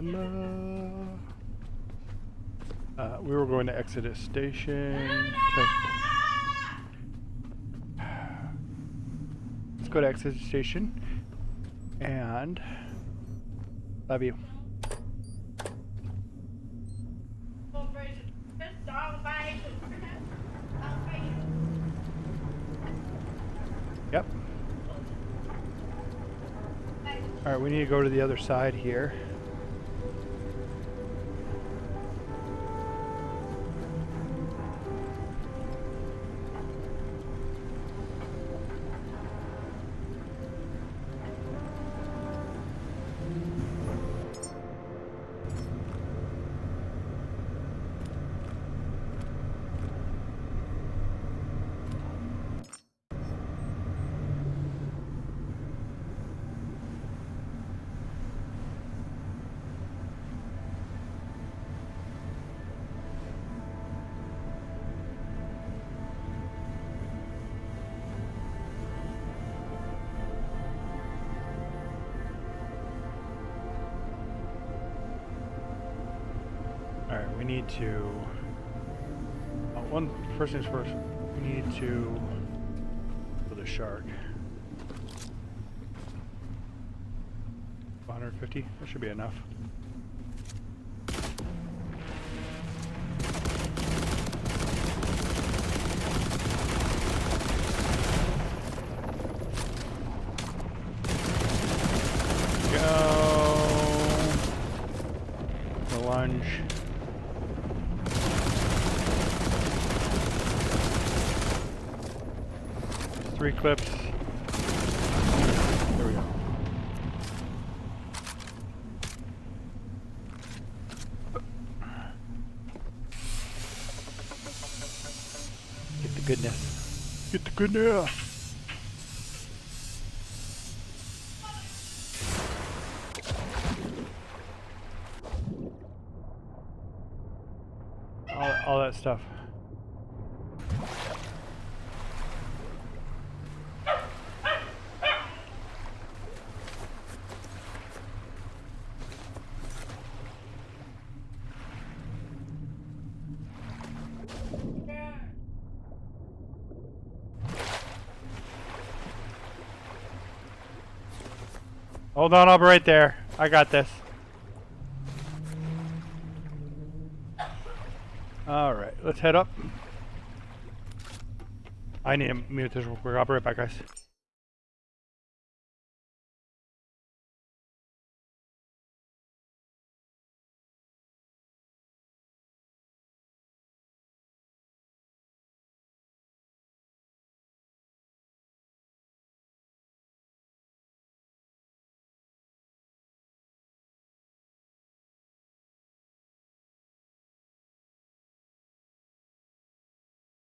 la. We were going to Exodus Station. Let's go to Exodus Station. And love you. Yep. Alright, we need to go to the other side here. Alright, we need to... first things first, we need to... for the shark. 150? That should be enough. Go! The lunge. 3 clips. There we go. Get the goodness. Get the goodness. All that stuff. Hold on, I'll be right there. I got this. Alright, let's head up. I need to mute this real quick. I'll be right back, guys.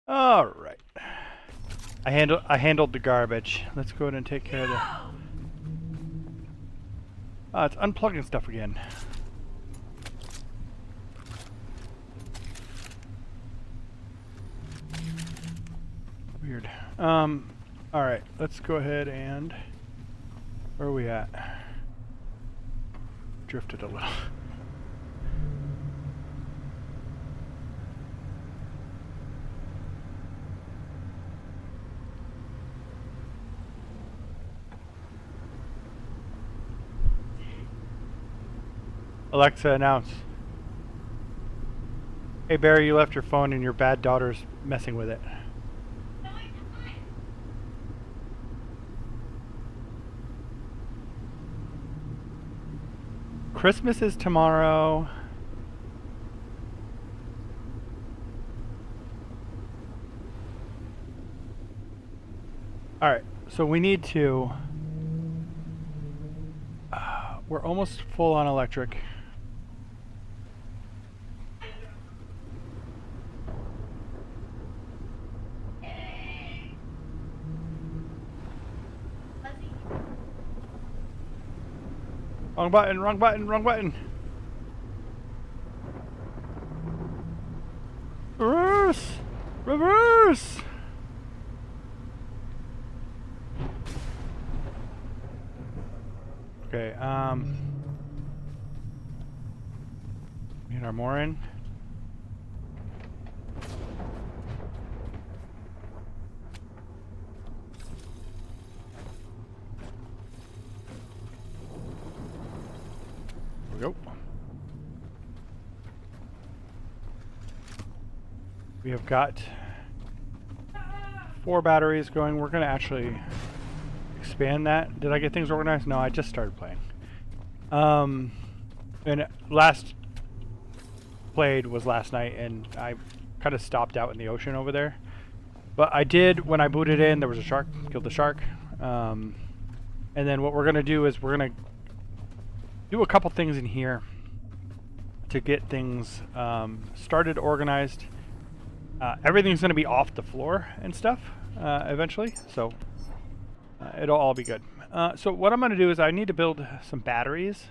All right. I handled the garbage. Let's go ahead and take care of the... it's unplugging stuff again. Weird. All right. Let's go ahead and... Where are we at? Drifted a little. Alexa, announce. Hey Barry, you left your phone and your bad daughter's messing with it. Christmas is tomorrow. Alright, so we need to... we're almost full on electric. Wrong button, wrong button, wrong button. Reverse! Reverse! Okay, Get our more in. There we go. We have got 4 batteries going. We're going to actually expand that. Did I get things organized? No, I just started playing. And last played was last night, and I kind of stopped out in the ocean over there. But I did, when I booted in, there was a shark, killed the shark. And then what we're going to do is we're going to do a couple things in here to get things started, organized. Everything's going to be off the floor and stuff eventually, so it'll all be good. So what I'm going to do is I need to build some batteries.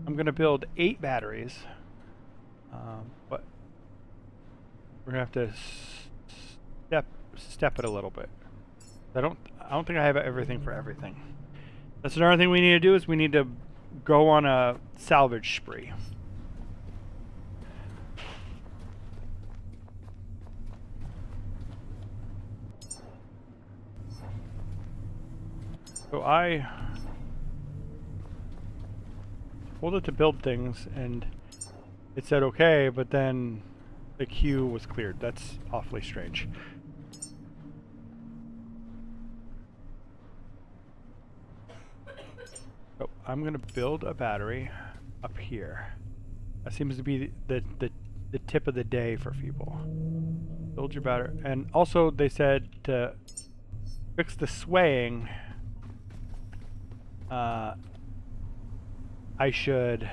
I'm going to build 8 batteries, but we're going to have to step it a little bit. I don't think I have everything for everything. That's another thing we need to do, is we need to go on a salvage spree. So I told it to build things, and it said okay, but then the queue was cleared. That's awfully strange. So I'm going to build a battery up here. That seems to be the tip of the day for people. Build your battery. And also they said to fix the swaying, I should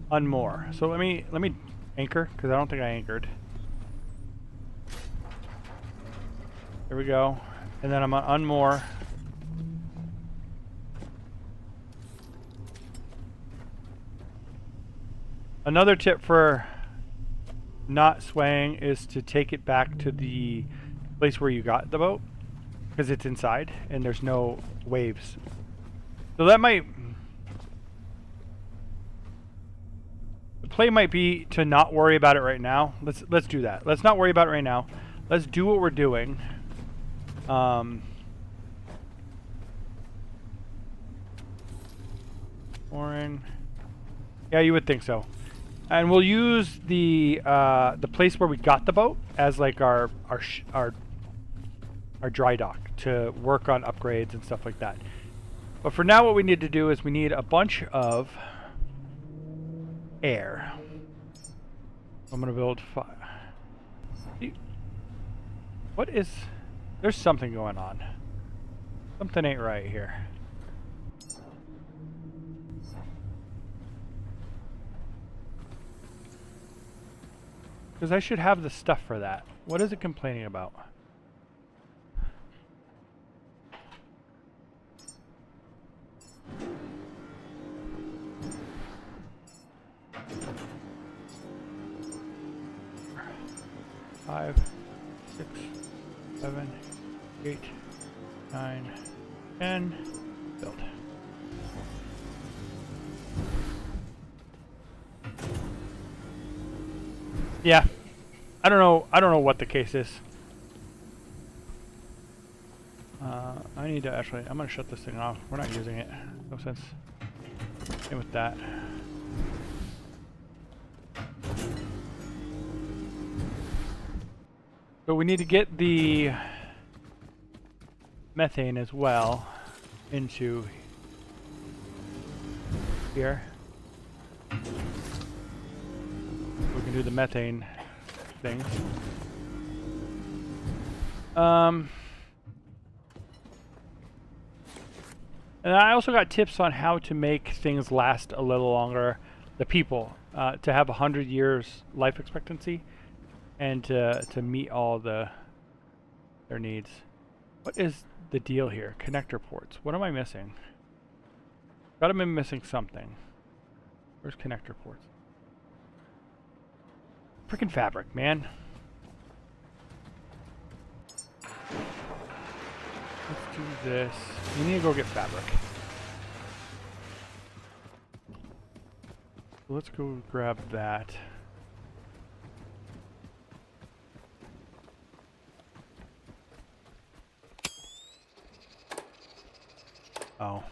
unmoor. So let me anchor, because I don't think I anchored. There we go. And then I'm gonna unmoor. Another tip for not swaying is to take it back to the place where you got the boat, because it's inside and there's no waves. So that might... the play might be to not worry about it right now. Let's do that. Let's not worry about it right now. Let's do what we're doing. Orin. Yeah, you would think so. And we'll use the place where we got the boat as like our dry dock to work on upgrades and stuff like that. But for now, what we need to do is we need a bunch of air. I'm gonna build 5. What is... there's something going on. Something ain't right here. Because I should have the stuff for that. What is it complaining about? Five, 6, 7, 8, 9, 10. Build. Yeah, I don't know what the case is. I need to actually, I'm gonna shut this thing off. We're not using it. No sense in with that. But we need to get the methane as well into here. We can do the methane things. And I also got tips on how to make things last a little longer. The people, to have 100 years life expectancy, and to meet all their needs. What is the deal here? Connector ports. What am I missing? Gotta be missing something. Where's connector ports? Freaking fabric, man. Let's do this. We need to go get fabric. Let's go grab that. Oh.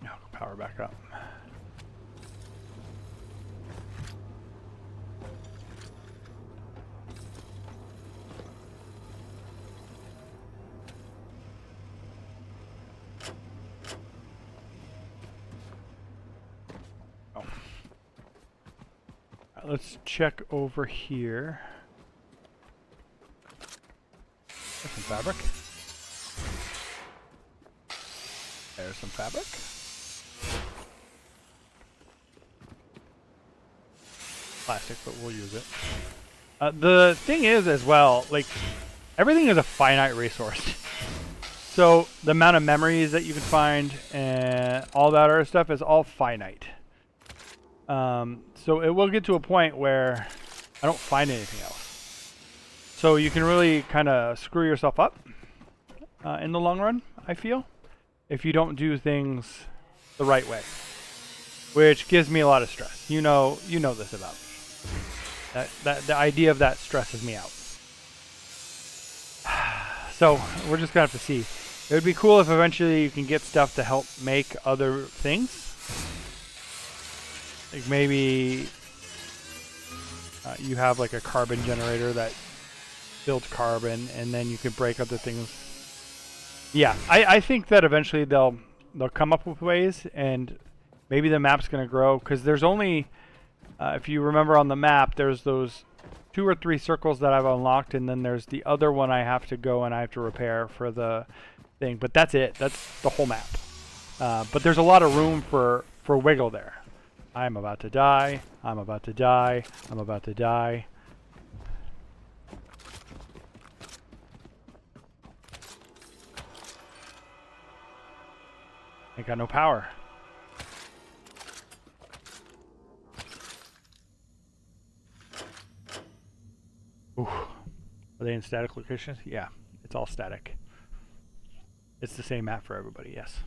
Now power back up. Oh. Let's check over here. There's some fabric. There's some fabric. Plastic, but we'll use it. The thing is as well, like, everything is a finite resource. So the amount of memories that you can find and all that other stuff is all finite. So it will get to a point where I don't find anything else. So you can really kind of screw yourself up in the long run, I feel, if you don't do things the right way, which gives me a lot of stress. You know this about me. That the idea of that stresses me out. So we're just gonna have to see. It would be cool if eventually you can get stuff to help make other things. Like maybe you have like a carbon generator that builds carbon, and then you can break other things. Yeah, I think that eventually they'll come up with ways, and maybe the map's gonna grow, because there's only, if you remember on the map, there's those 2 or 3 circles that I've unlocked, and then there's the other one I have to go and I have to repair for the thing. But that's it. That's the whole map. But there's a lot of room for wiggle there. I'm about to die. I'm about to die. I'm about to die. I got no power. Ooh. Are they in static locations? Yeah, it's all static. It's the same map for everybody, yes.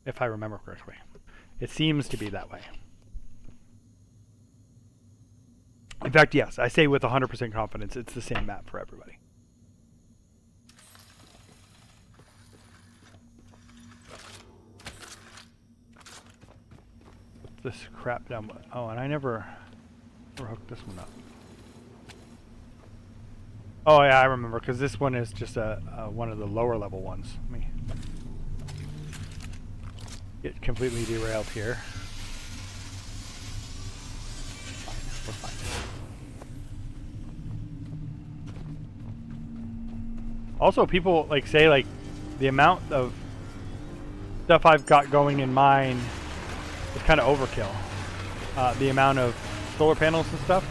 If I remember correctly. It seems to be that way. In fact, yes, I say with 100% confidence it's the same map for everybody. Put this crap down. Oh, and I never hooked this one up. Oh yeah, I remember, because this one is just one of the lower level ones. Let me get completely derailed here. Fine, we're fine. Also, people like say like the amount of stuff I've got going in mine is kind of overkill. The amount of solar panels and stuff.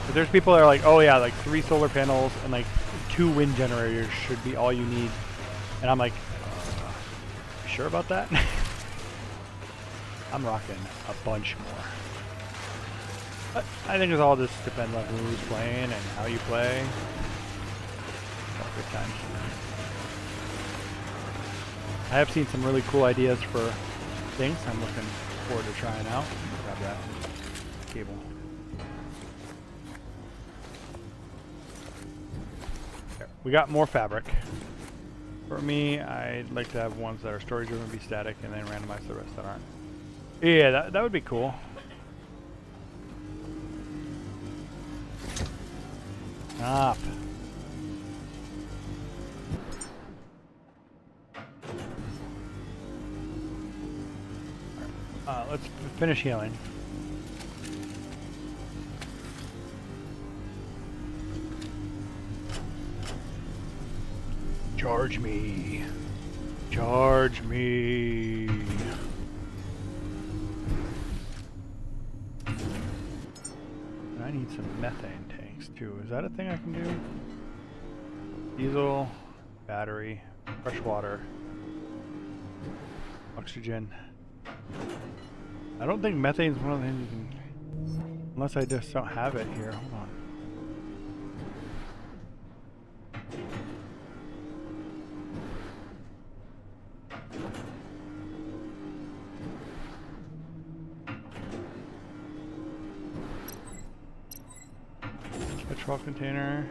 But there's people that are like, oh yeah, like 3 solar panels and like 2 wind generators should be all you need. And I'm like, you sure about that? I'm rocking a bunch more. But I think it's all just depends on who's playing and how you play. All good times. I have seen some really cool ideas for things I'm looking forward to trying out. Grab that cable. There. We got more fabric. For me, I'd like to have ones that are storage driven, be static, and then randomize the rest that aren't. Yeah, that would be cool. Stop. Let's finish healing. Charge me. Charge me. And I need some methane tanks too. Is that a thing I can do? Diesel, battery, fresh water, oxygen. I don't think methane's one of the things you can, unless I just don't have it here. Hold on. Control container.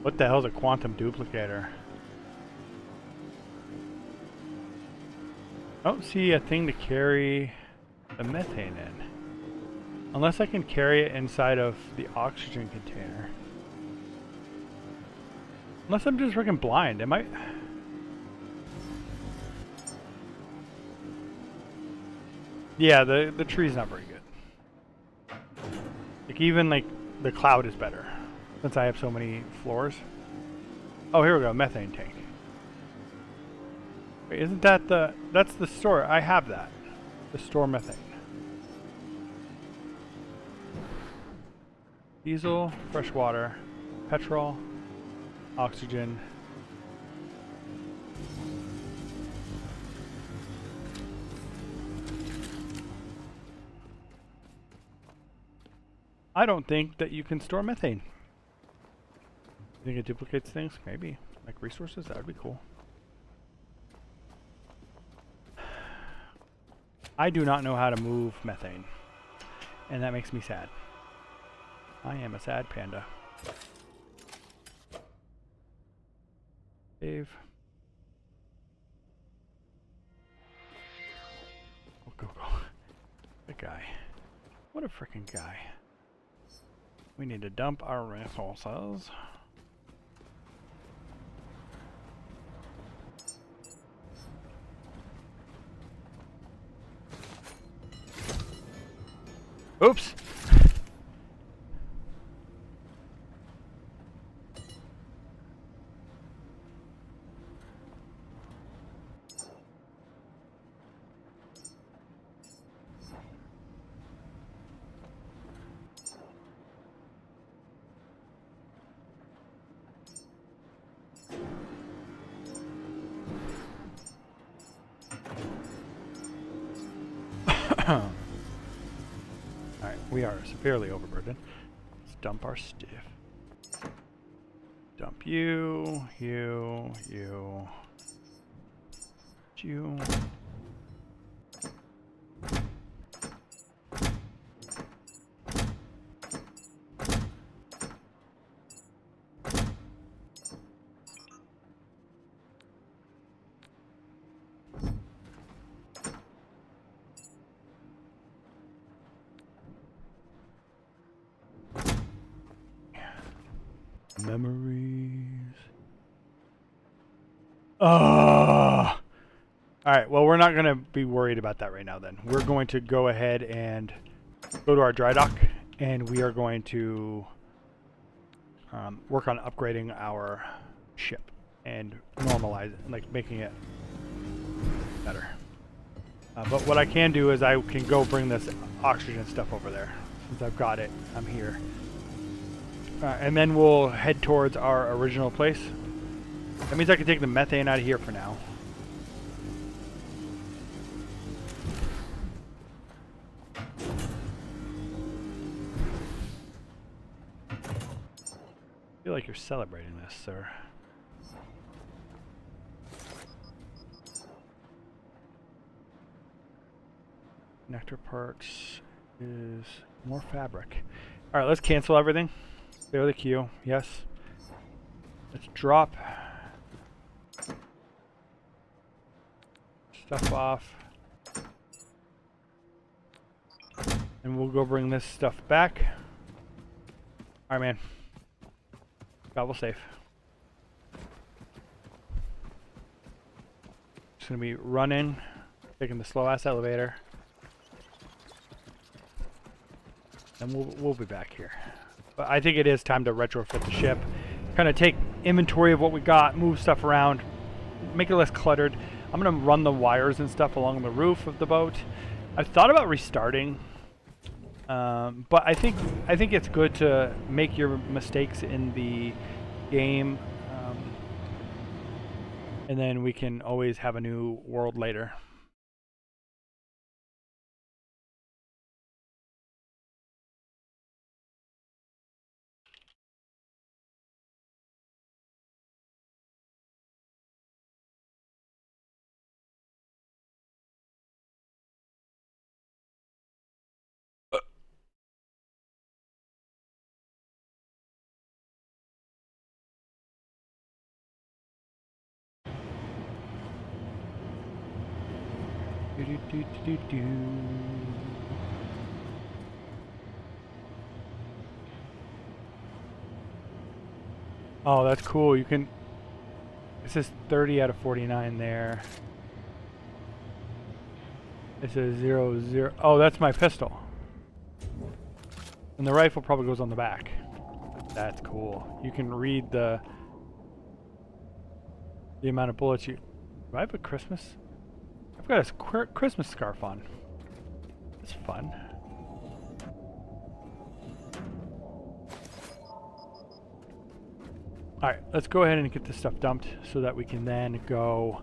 What the hell is a quantum duplicator? I don't see a thing to carry the methane in. Unless I can carry it inside of the oxygen container. Unless I'm just freaking blind. Am I? Yeah, the tree's not very good. Like even like the cloud is better. Since I have so many floors. Oh, here we go, methane tank. Wait, isn't that that's the store? I have that. The store methane. Diesel, fresh water, petrol, oxygen. I don't think that you can store methane. You think it duplicates things? Maybe. Like resources? That would be cool. I do not know how to move methane. And that makes me sad. I am a sad panda. Save. Go. The guy. What a freaking guy. We need to dump our resources. Oops! Alright, we are severely overburdened. Let's dump our stiff. Dump you. Memories. Alright, well we're not going to be worried about that right now then. We're going to go ahead and go to our dry dock and we are going to work on upgrading our ship and normalize it, like making it better. But what I can do is I can go bring this oxygen stuff over there. Since I've got it, I'm here. And then we'll head towards our original place. That means I can take the methane out of here for now. I feel like you're celebrating this, sir. Nectar parts is more fabric. Alright, let's cancel everything. Clear the queue. Yes. Let's drop stuff off. And we'll go bring this stuff back. Alright, man. Travel safe. Just gonna be running, taking the slow-ass elevator. And we'll be back here. But I think it is time to retrofit the ship. Kind of take inventory of what we got, move stuff around, make it less cluttered. I'm going to run the wires and stuff along the roof of the boat. I've thought about restarting. But I think it's good to make your mistakes in the game. And then we can always have a new world later. Oh, that's cool. You can. It says 30 out of 49 there. It says 0, 0. Oh, that's my pistol. And the rifle probably goes on the back. That's cool. You can read the amount of bullets you... Do I have a Christmas? I've got a Christmas scarf on. That's fun. Alright, let's go ahead and get this stuff dumped so that we can then go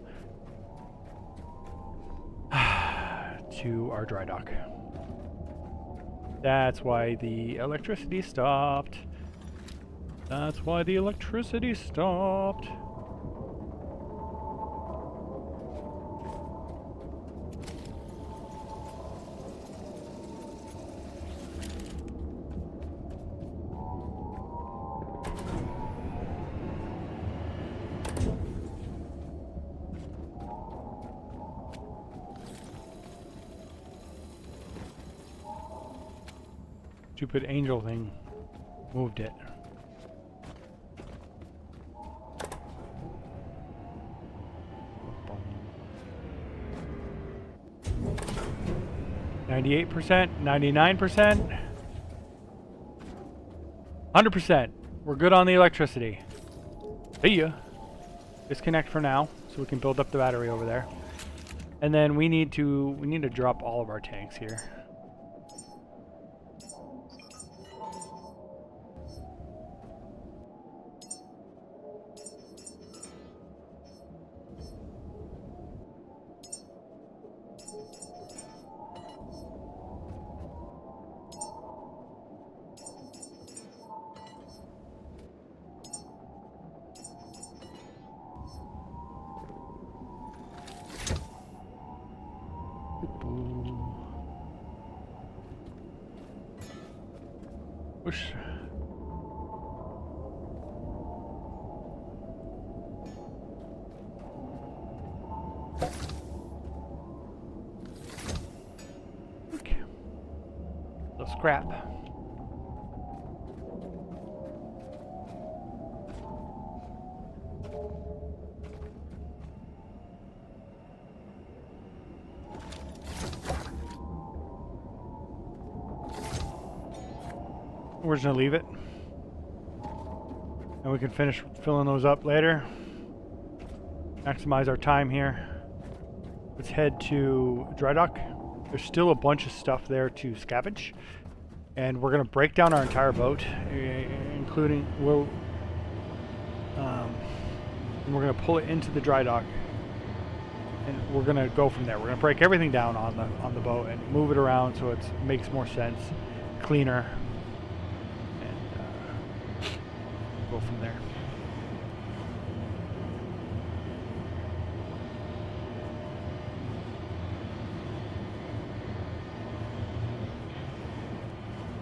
to our dry dock. That's why the electricity stopped. That's why the electricity stopped. Stupid angel thing moved it. %, 99%, 100%. We're good on the electricity. See ya. Disconnect for now, so we can build up the battery over there. And then we need to drop all of our tanks here. Whoosh. Okay. So scrap. We're just gonna leave it, and we can finish filling those up later. Maximize our time here. Let's head to dry dock. There's still a bunch of stuff there to scavenge, and we're gonna break down our entire boat, including and we're gonna pull it into the dry dock, and we're gonna go from there. We're gonna break everything down on the boat and move it around so it makes more sense, cleaner. Go from there.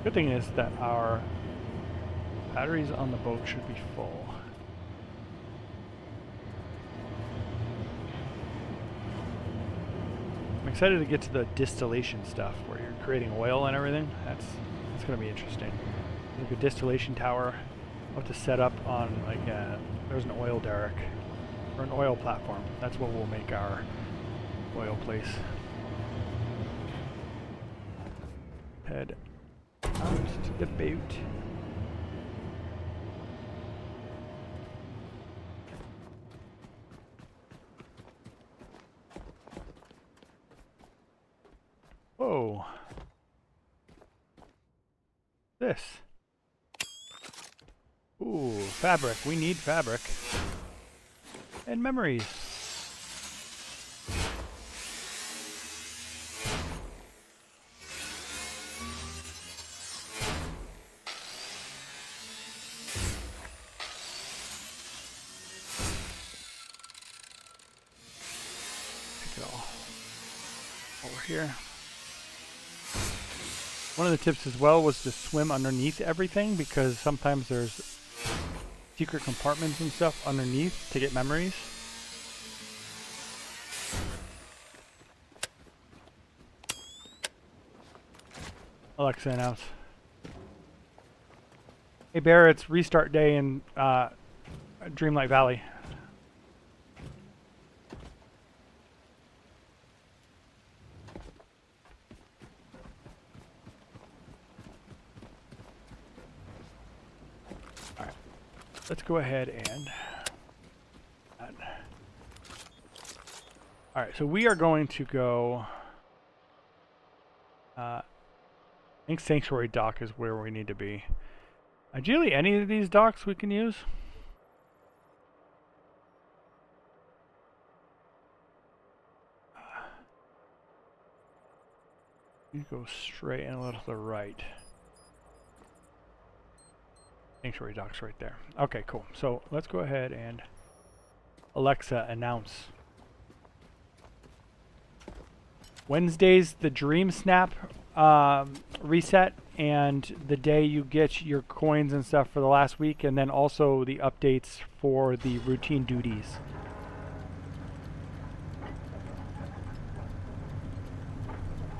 Good thing is that our batteries on the boat should be full. I'm excited to get to the distillation stuff where you're creating oil and everything. That's going to be interesting. Like a distillation tower. I'll have to set up on like there's an oil derrick or an oil platform. That's what will make our oil place. Head out to the boat. Whoa. This. Ooh, fabric. We need fabric. And memories. Take it all over here. One of the tips as well was to swim underneath everything, because sometimes there's secret compartments and stuff underneath to get memories. Alexa announce. Hey Bear, it's restart day in Dreamlight Valley. Alright. Let's go ahead and... Alright, so we are going to go... I think Sanctuary Dock is where we need to be. Ideally, any of these docks we can use. You go straight and a little to the right. Sanctuary Dock's right there. Okay, cool. So let's go ahead and Alexa announce. Wednesday's the Dream Snap reset, and the day you get your coins and stuff for the last week, and then also the updates for the routine duties.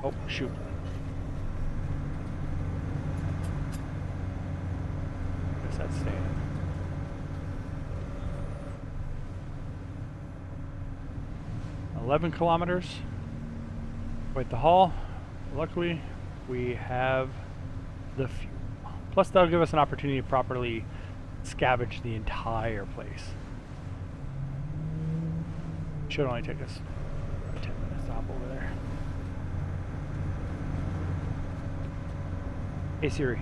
Oh, shoot. Guess that's staying. $11 Wait, the hall. Luckily, we have the fuel. Plus, that'll give us an opportunity to properly scavenge the entire place. Should only take us 10 minutes to hop over there. Hey Siri,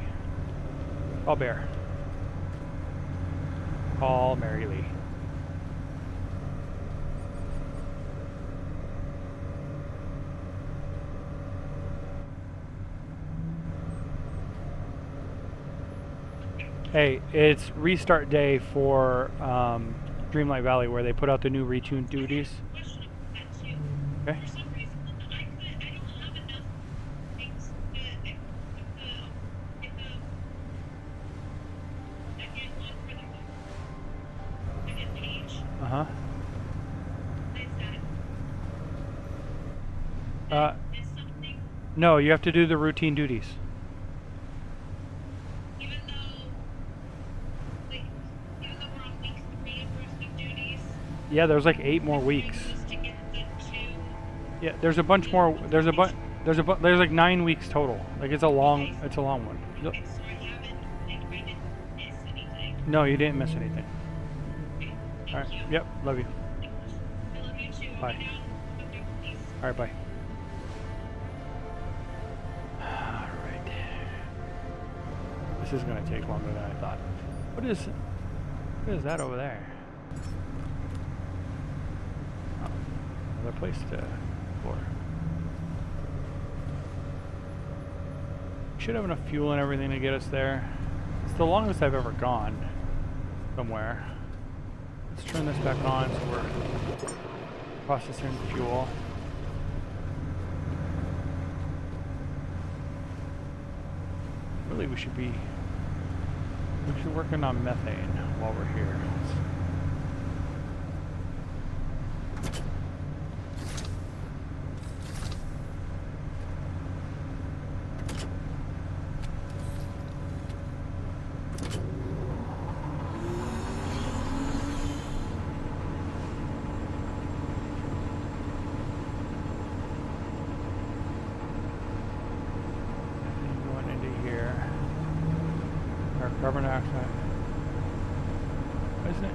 call Bear. Call Mary Lee. Hey, it's restart day for Dreamlight Valley, where they put out the new retuned duties. Okay. Uh-huh. No, you have to do the routine duties. Yeah, there's like 8 more weeks. Yeah, there's a bunch more. There's like 9 weeks total. Like it's a long one. No, you didn't miss anything. All right. Yep. Love you. Bye. All right. Bye. All right. This is gonna take longer than I thought. What is that over there? Another place to explore. Should have enough fuel and everything to get us there. It's the longest I've ever gone somewhere. Let's turn this back on so we're processing fuel. Really, we should be working on methane while we're here. Carbon dioxide. Isn't it?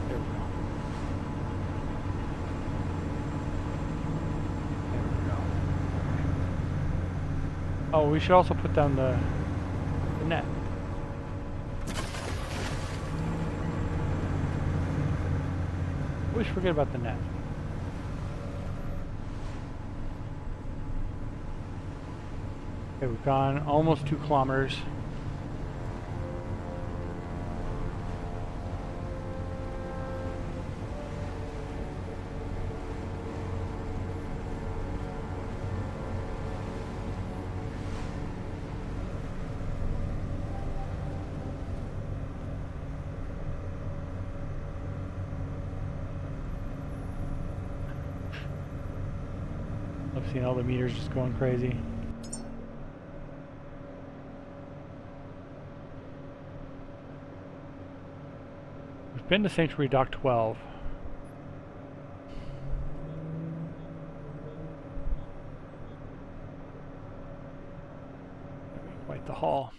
There we go. There we go. Oh, we should also put down the net. Always forget about the net. Okay, we've gone almost 2 kilometers. I've seen all the meters just going crazy. We've been to Sanctuary Dock 12. Quite the haul.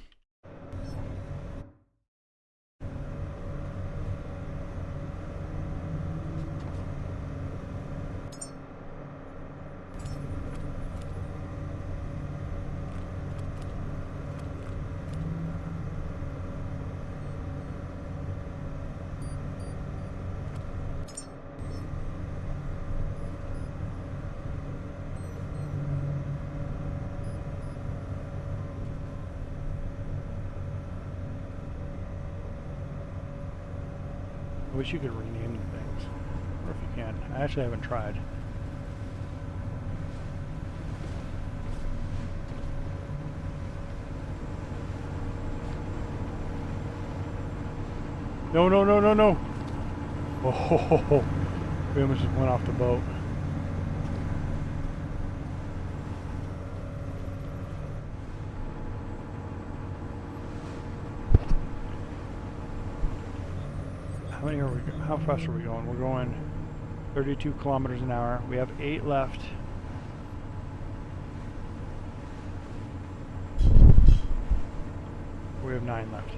I wish you could rename the things, or if you can. I actually haven't tried. No, no, no, no, no! Oh, we almost just went off the boat. How fast are we going? We're going 32 kilometers an hour. We have 8 left. We have 9 left.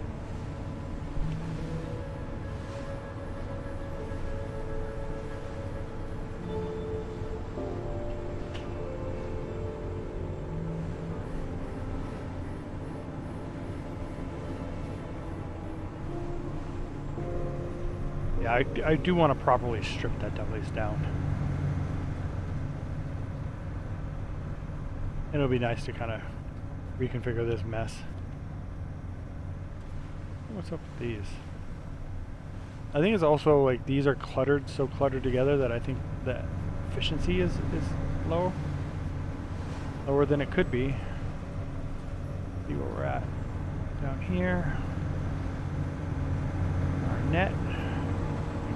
Yeah, I do want to properly strip that device down. And it'll be nice to kind of reconfigure this mess. What's up with these? I think it's also like these are cluttered, so cluttered together that I think the efficiency is low. Lower than it could be. See where we're at. Down here. Our net.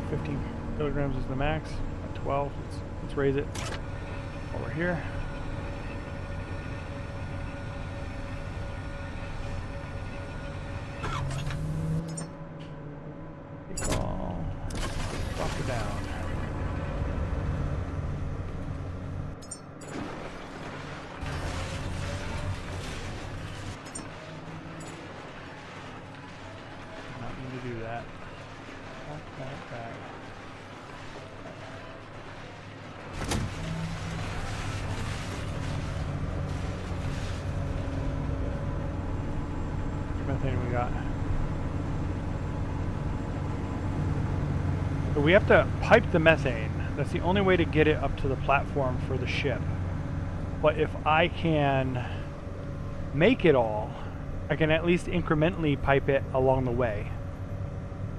15 kilograms is the max. At 12. Let's raise it over here. Drop it down. Not need to do that. Back. Methane we got. So we have to pipe the methane. That's the only way to get it up to the platform for the ship. But if I can make it all, I can at least incrementally pipe it along the way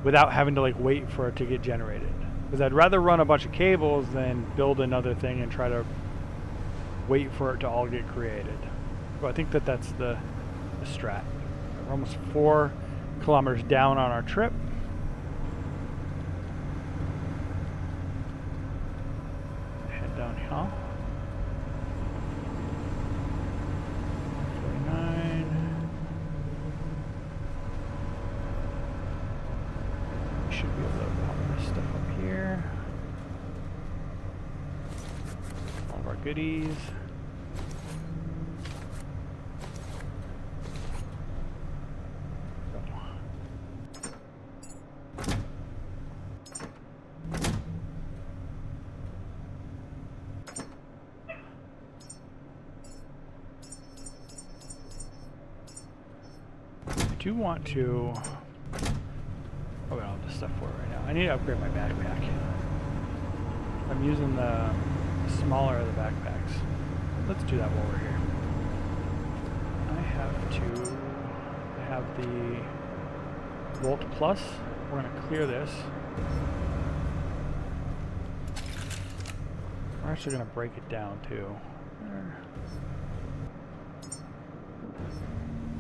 without having to like wait for it to get generated. Because I'd rather run a bunch of cables than build another thing and try to wait for it to all get created. So I think that's the strat. We're almost 4 kilometers down on our trip. Head down here. 49. We should be able to pop this stuff up here. All of our goodies. I do want to... Oh, we don't have the stuff for it right now. I need to upgrade my backpack. I'm using the smaller of the backpacks. Let's do that while we're here. I have the Volt Plus. We're going to clear this. We're actually going to break it down too.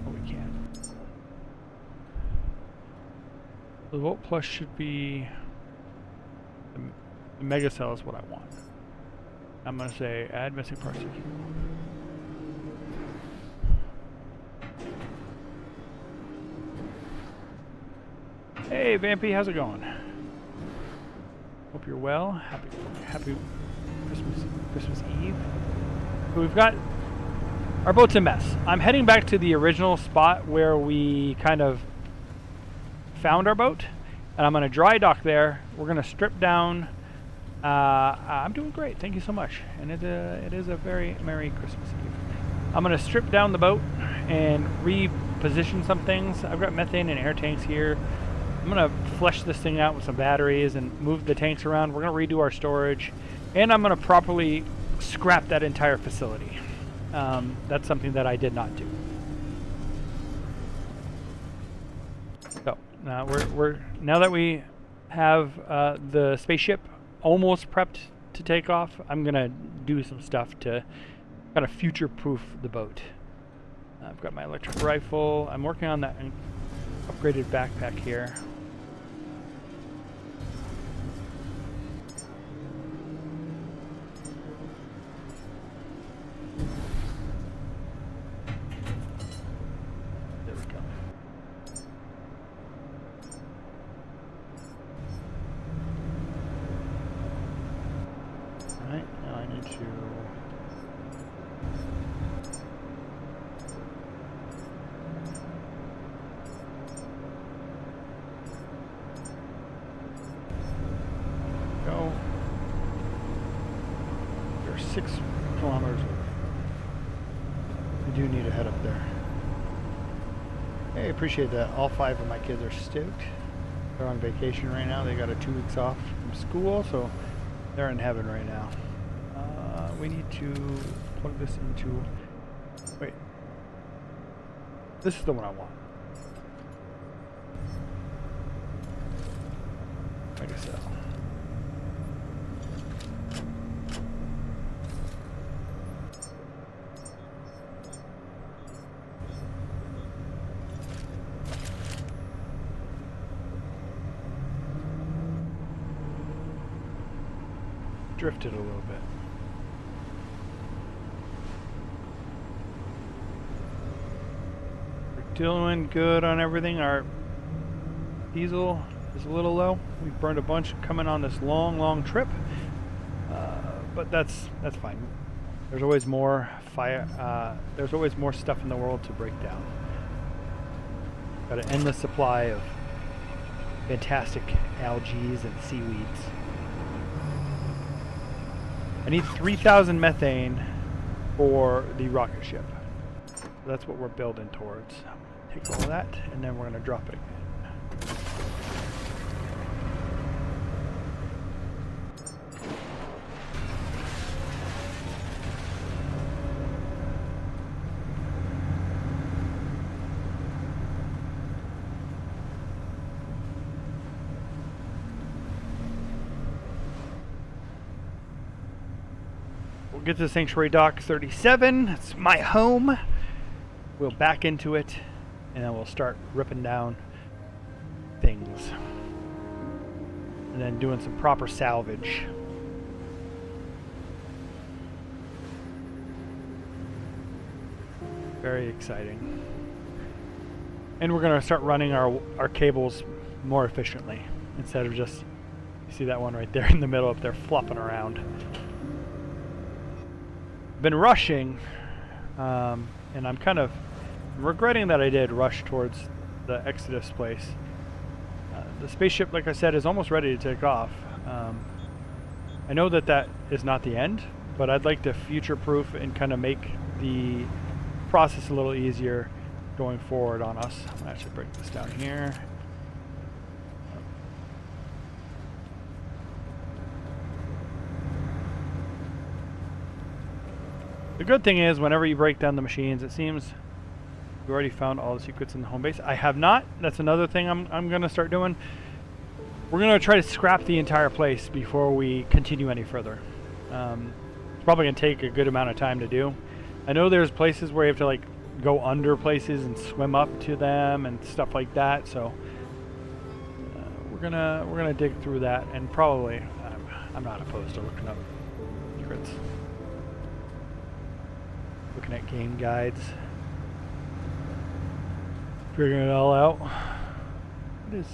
Oh, we can. The Volt Plus should be... The Mega Cell is what I want. I'm gonna say add missing parts. Hey Vampy, how's it going? Hope you're well. Happy Christmas Eve. So we've got our boat's a mess. I'm heading back to the original spot where we kind of found our boat, and I'm gonna dry dock there. We're gonna strip down. I'm doing great, thank you so much. And it is a very Merry Christmas Eve. I'm gonna strip down the boat and reposition some things. I've got methane and air tanks here. I'm gonna flesh this thing out with some batteries and move the tanks around. We're gonna redo our storage, and I'm gonna properly scrap that entire facility. That's something that I did not do. So we're now that we have the spaceship almost prepped to take off, I'm gonna do some stuff to kind of future-proof the boat. I've got my electric rifle. I'm working on that upgraded backpack here. There we go. All right, now I need to go. We're 6 kilometers away. I do need to head up there. Hey, appreciate that. All 5 of my kids are stoked. They're on vacation right now. They got a 2 weeks off from school, so they're in heaven right now. We need to plug this into... Wait. This is the one I want. I guess so. Drifted a little bit. We're doing good on everything. Our diesel is a little low. We've burned a bunch coming on this long trip, but that's fine. There's always more fire. There's always more stuff in the world to break down. Got an endless supply of fantastic algae and seaweeds. I need 3,000 methane for the rocket ship. So that's what we're building towards. Take all that, and then we're going to drop it again. We'll get to Sanctuary Dock 37. It's my home. We'll back into it, and then we'll start ripping down things. And then doing some proper salvage. Very exciting. And we're going to start running our cables more efficiently, instead of just, you see that one right there in the middle up there flopping around. Been rushing, and I'm kind of regretting that I did rush towards the Exodus place. The spaceship, like I said, is almost ready to take off. I know that is not the end, but I'd like to future-proof and kind of make the process a little easier going forward on us. I'm gonna actually break this down here. The good thing is, whenever you break down the machines, it seems we already found all the secrets in the home base. I have not. That's another thing I'm going to start doing. We're going to try to scrap the entire place before we continue any further. It's probably going to take a good amount of time to do. I know there's places where you have to like go under places and swim up to them and stuff like that. So we're gonna dig through that, and probably I'm not opposed to looking up secrets. guides. Looking at game guides. Figuring it all out. What is...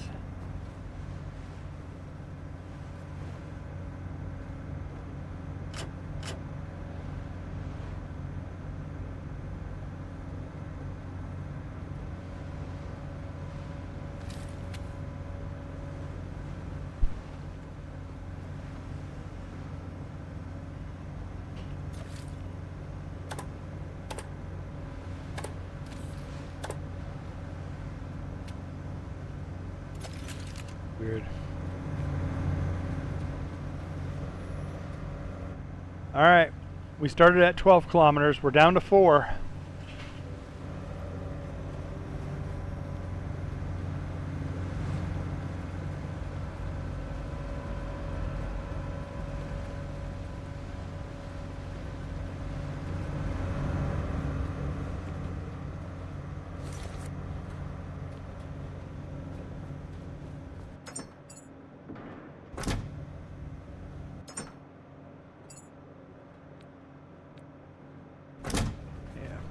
Weird. All right, we started at 12 kilometers. We're down to 4.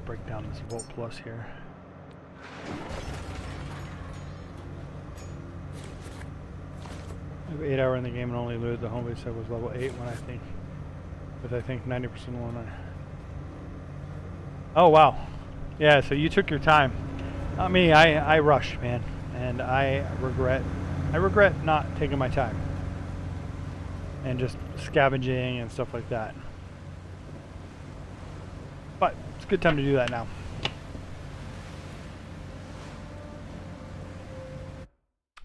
Break down this Volt Plus here. I have 8 hours in the game and only looted the home base that was level 8 when I think 90% alone. Oh wow. Yeah, so you took your time. Not me, I rushed, man. And I regret not taking my time. And just scavenging and stuff like that. But it's a good time to do that now.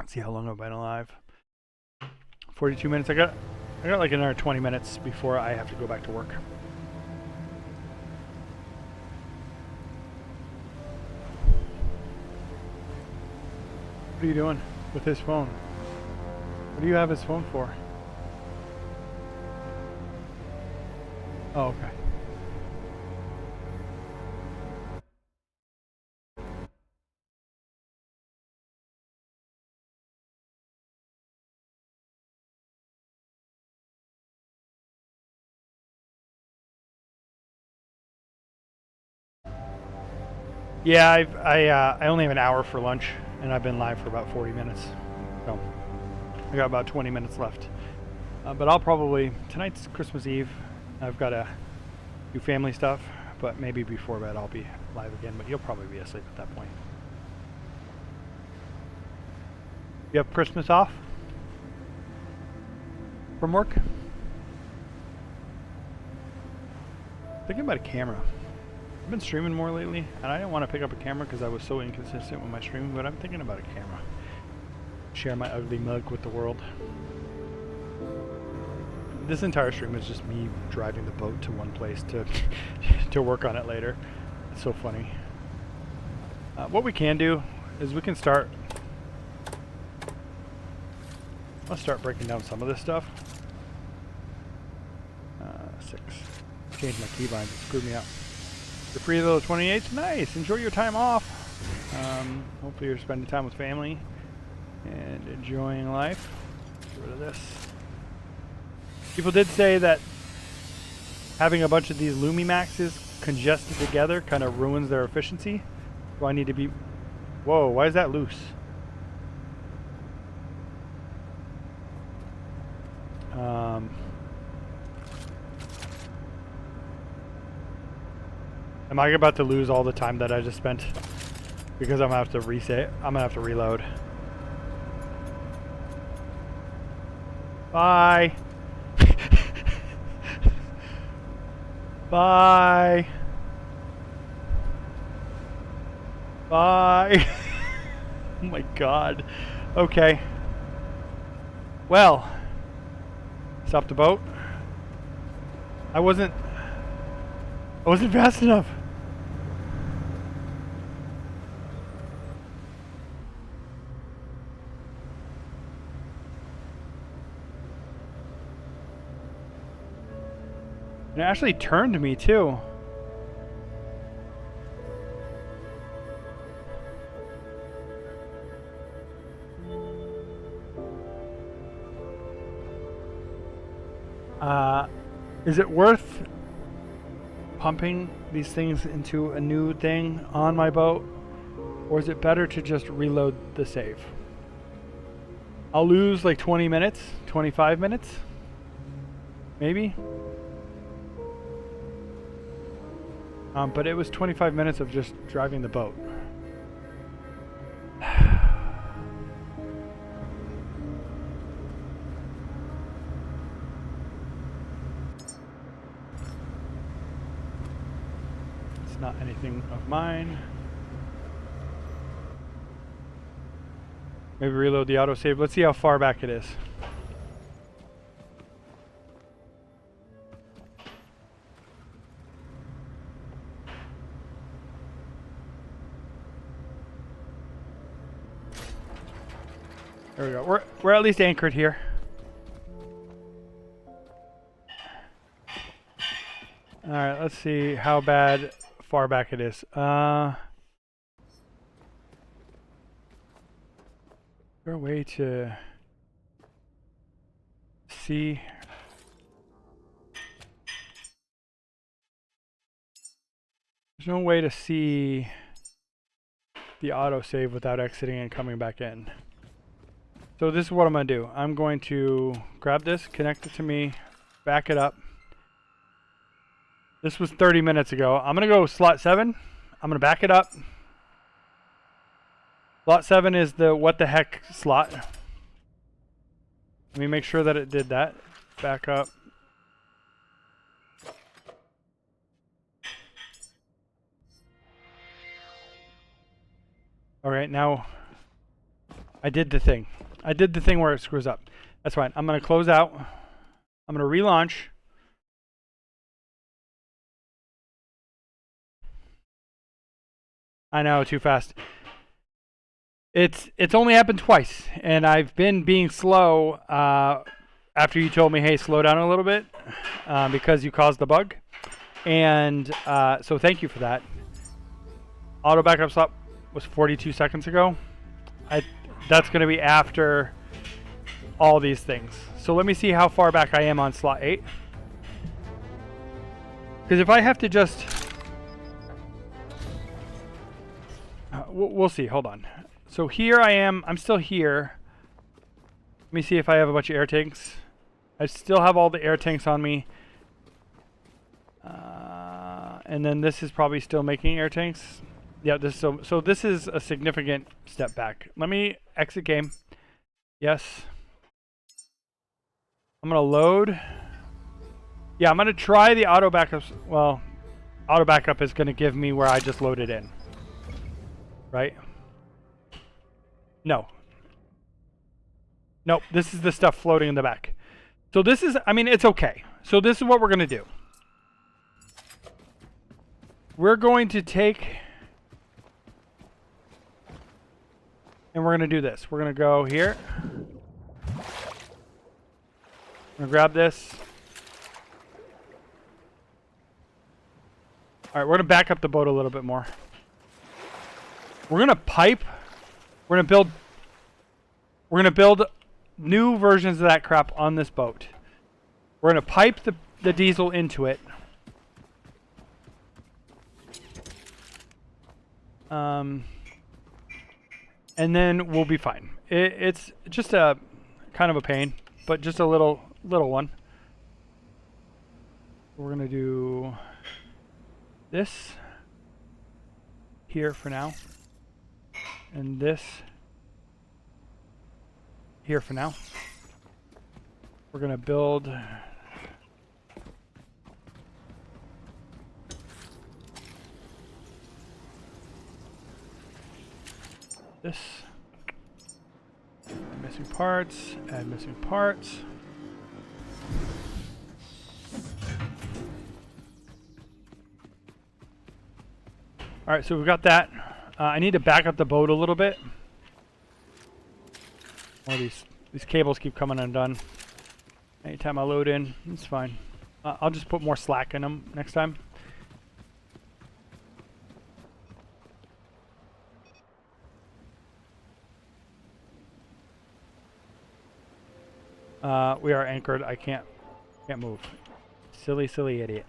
Let's see how long I've been alive. 42 minutes. I got like another 20 minutes before I have to go back to work. What are you doing with his phone? What do you have his phone for? Oh, okay. Yeah, I only have an hour for lunch, and I've been live for about 40 minutes, so I got about 20 minutes left. But I'll probably, tonight's Christmas Eve, I've got to do family stuff, but maybe before bed I'll be live again, but you'll probably be asleep at that point. You have Christmas off from work? Thinking about a camera. I've been streaming more lately, and I didn't want to pick up a camera because I was so inconsistent with my streaming, but I'm thinking about a camera. Share my ugly mug with the world. This entire stream is just me driving the boat to one place to to work on it later. It's so funny. What we can do is we can start... Let's start breaking down some of this stuff. 6. Change my keybinds, it screwed me up. You're free though, 28th? Nice! Enjoy your time off! Hopefully you're spending time with family and enjoying life. Get rid of this. People did say that having a bunch of these Lumimaxes congested together kind of ruins their efficiency. Do I need to be... Whoa, why is that loose? Am I about to lose all the time that I just spent? Because I'm gonna have to reset. I'm gonna have to reload. Bye. Bye. Bye. Oh my god. Okay. Well. Stop the boat. I wasn't fast enough. It actually turned me too. Is it worth pumping these things into a new thing on my boat? Or is it better to just reload the save? I'll lose like 20 minutes, 25 minutes, maybe. But it was 25 minutes of just driving the boat. It's not anything of mine. Maybe reload the autosave. Let's see how far back it is. There we go. We're at least anchored here. All right, let's see how far back it is. Is there a way to see? There's no way to see the autosave without exiting and coming back in. So this is what I'm going to do. I'm going to grab this, connect it to me, back it up. This was 30 minutes ago. I'm going to go slot 7. I'm going to back it up. Slot 7 is the what the heck slot. Let me make sure that it did that. Back up. Alright, now I did the thing. I did the thing where it screws up. That's fine. I'm going to close out. I'm going to relaunch. I know, too fast. It's only happened twice, and I've been being slow after you told me, hey, slow down a little bit because you caused the bug. And so thank you for that. Auto backup stop was 42 seconds ago. That's going to be after all these things. So let me see how far back I am on slot 8. Because if I have to just... we'll see. Hold on. So here I am. I'm still here. Let me see if I have a bunch of air tanks. I still have all the air tanks on me. And then this is probably still making air tanks. Yeah, so this is a significant step back. Let me exit game. Yes. I'm going to load. Yeah, I'm going to try the auto backups. Well, auto backup is going to give me where I just loaded in. Right? No. Nope, this is the stuff floating in the back. So this is, I mean, it's okay. So this is what we're going to do. We're going to take, and we're going to do this. We're going to go here. I'm going to grab this. All right, we're going to back up the boat a little bit more. We're going to pipe. We're going to build new versions of that crap on this boat. We're going to pipe the diesel into it. And then we'll be fine. It's just a kind of a pain, but just a little one. We're going to do this here for now. And this here for now. We're going to build this. Add missing parts, add missing parts. All right, so we've got that. I need to back up the boat a little bit. Oh, these cables keep coming undone. Anytime I load in, it's fine. I'll just put more slack in them next time. We are anchored. I can't move. Silly, silly idiot.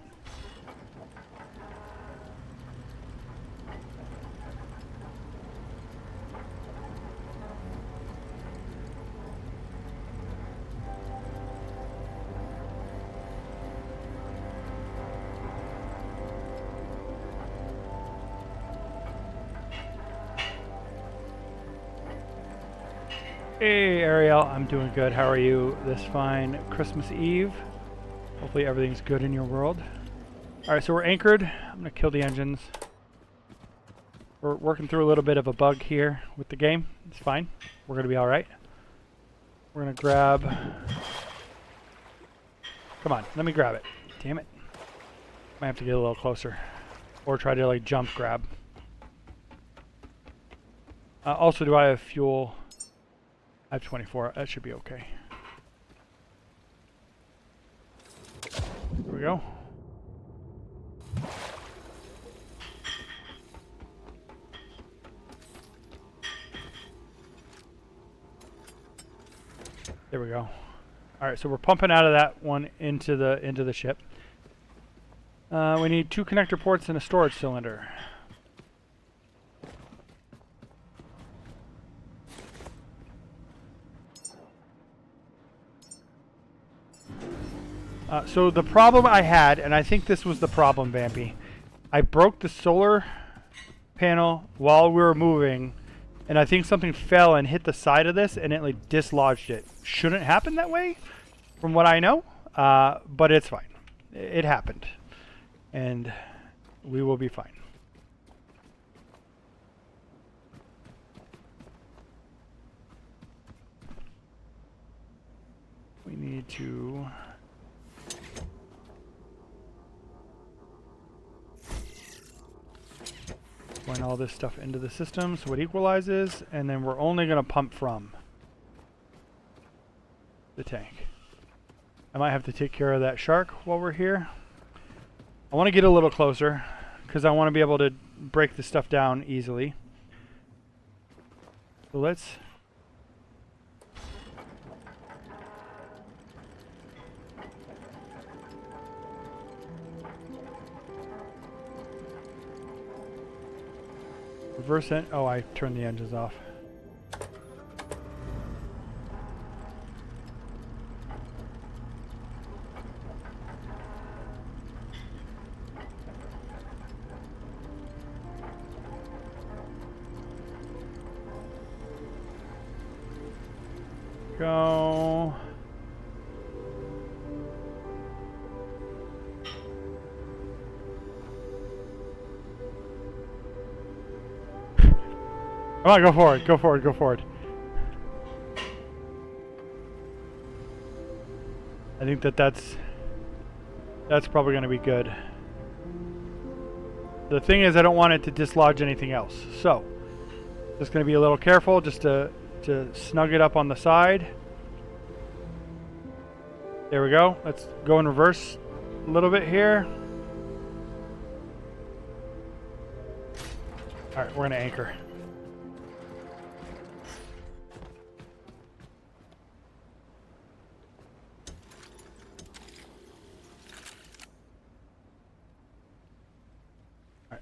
Hey Ariel, I'm doing good. How are you this fine Christmas Eve? Hopefully everything's good in your world. Alright, so we're anchored. I'm gonna kill the engines. We're working through a little bit of a bug here with the game. It's fine. We're gonna be alright. We're gonna grab... Come on, let me grab it. Damn it. Might have to get a little closer. Or try to like jump grab. Also, do I have fuel? I have 24. That should be okay. Here we go. There we go. All right, so we're pumping out of that one into the ship. We need 2 connector ports and a storage cylinder. So the problem I had, and I think this was the problem, Vampy, I broke the solar panel while we were moving, and I think something fell and hit the side of this, and it like dislodged it. Shouldn't happen that way, from what I know, but it's fine. It happened, and we will be fine. We need to... Point all this stuff into the system so it equalizes, and then we're only going to pump from the tank. I might have to take care of that shark while we're here. I want to get a little closer because I want to be able to break this stuff down easily. So let's... Reverse it. Oh, I turned the engines off. Go. Come on, go forward, go forward, go forward. I think that's probably going to be good. The thing is, I don't want it to dislodge anything else. So, just going to be a little careful just to snug it up on the side. There we go. Let's go in reverse a little bit here. All right, we're going to anchor.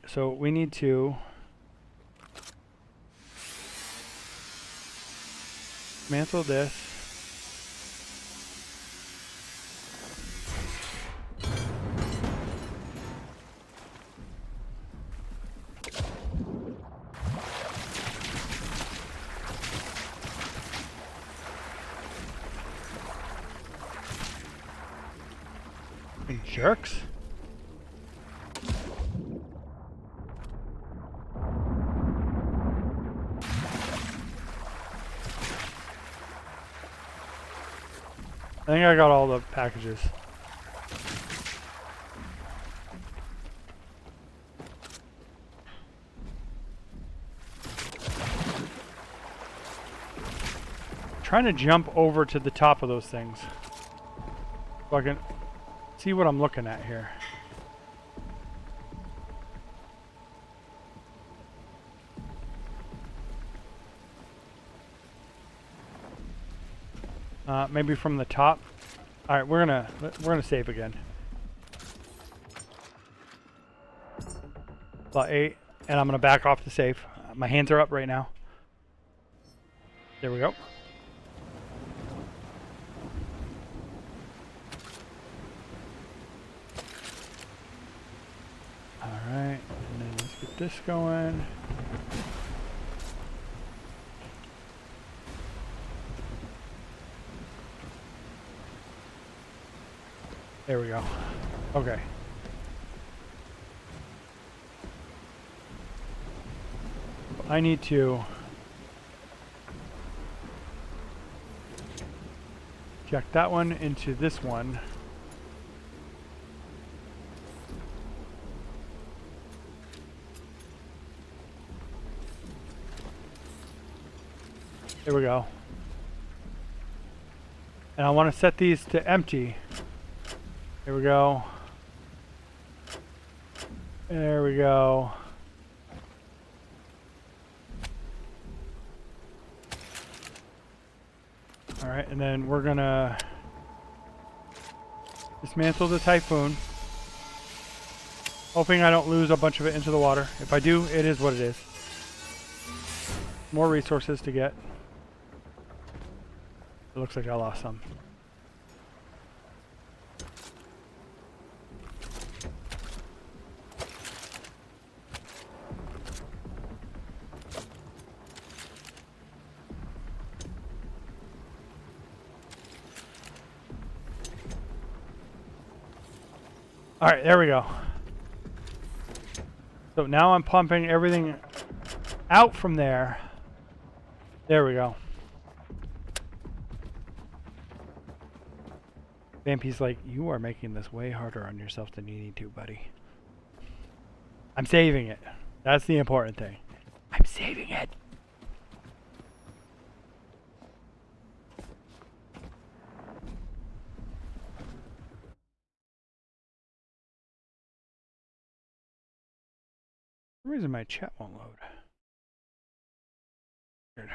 So we need to dismantle this. You jerks. I think I got all the packages. Trying to jump over to the top of those things so I can see what I'm looking at here. Maybe from the top. All right, we're gonna save again. About 8. And I'm going to back off the safe. My hands are up right now. There we go. Alright, and then let's get this going. There we go. Okay. I need to check that one into this one. There we go. And I want to set these to empty. There we go. There we go. Alright, and then we're gonna dismantle the Typhoon. Hoping I don't lose a bunch of it into the water. If I do, it is what it is. More resources to get. It looks like I lost some. Alright, there we go. So now I'm pumping everything out from there. There we go. Vampy's like, you are making this way harder on yourself than you need to, buddy. I'm saving it. That's the important thing. I'm saving it. For some reason my chat won't load. Weird.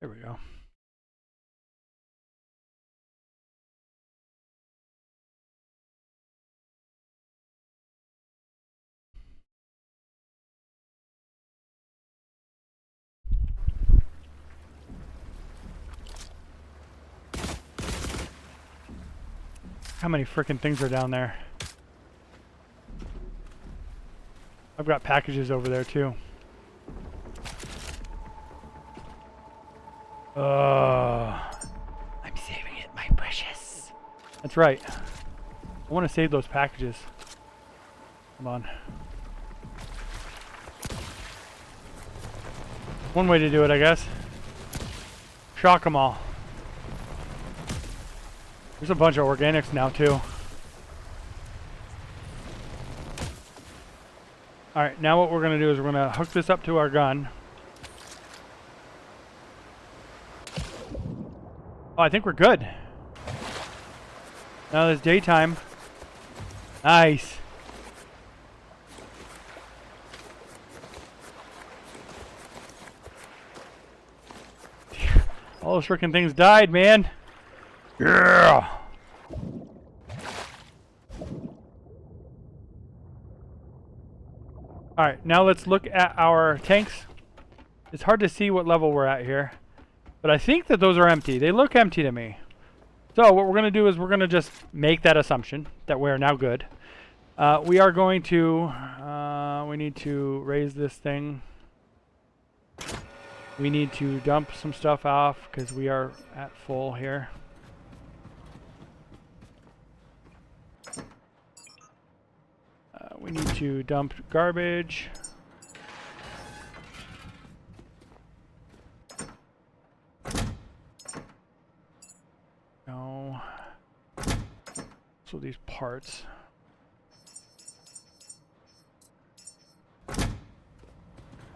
There we go. How many frickin' things are down there? I've got packages over there too. I'm saving it, my precious. That's right. I want to save those packages. Come on. One way to do it, I guess. Shock them all. There's a bunch of organics now too. Alright, now what we're going to do is we're going to hook this up to our gun. Oh, I think we're good. Now it's daytime. Nice. All those freaking things died, man. Yeah. Alright, now let's look at our tanks. It's hard to see what level we're at here, but I think that those are empty. They look empty to me. So what we're going to do is we're going to just make that assumption that we're now good. We are going to, we need to raise this thing. We need to dump some stuff off because we are at full here. We need to dump garbage. No. So these parts. All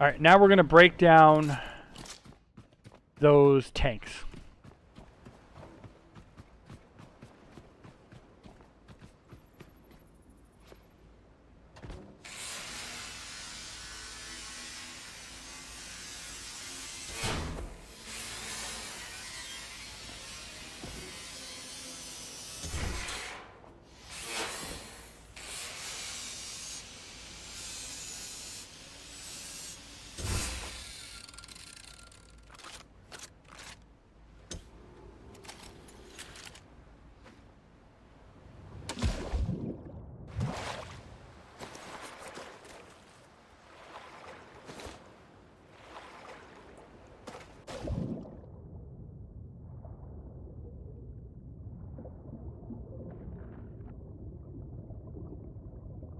right, now we're going to break down those tanks.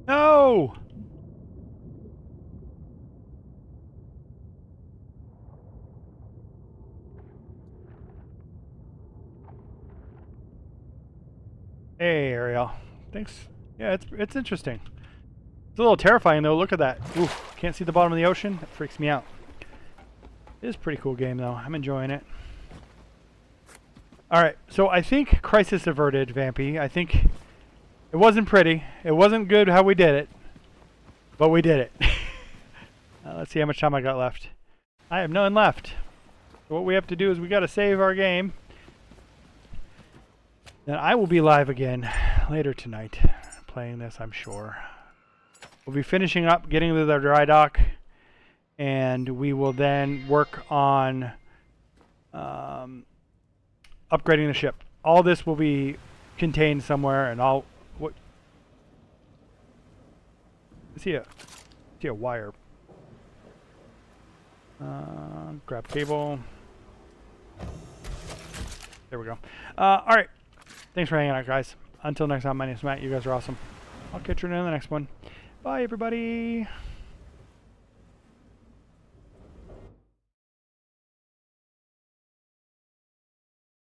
No! Hey, Ariel. Thanks. Yeah, it's interesting. It's a little terrifying though. Look at that. Oof, can't see the bottom of the ocean. That freaks me out. It is a pretty cool game though. I'm enjoying it. Alright, so I think crisis averted, Vampy. I think it wasn't pretty. It wasn't good how we did it. But we did it. Let's see how much time I got left. I have none left. So what we have to do is we got to save our game. Then I will be live again later tonight playing this, I'm sure. We'll be finishing up, getting to the dry dock, and we will then work on upgrading the ship. All this will be contained somewhere, and I'll... What? I see a wire. Grab cable. There we go. Alright. Thanks for hanging out, guys. Until next time, my name's Matt. You guys are awesome. I'll catch you in the next one. Bye, everybody.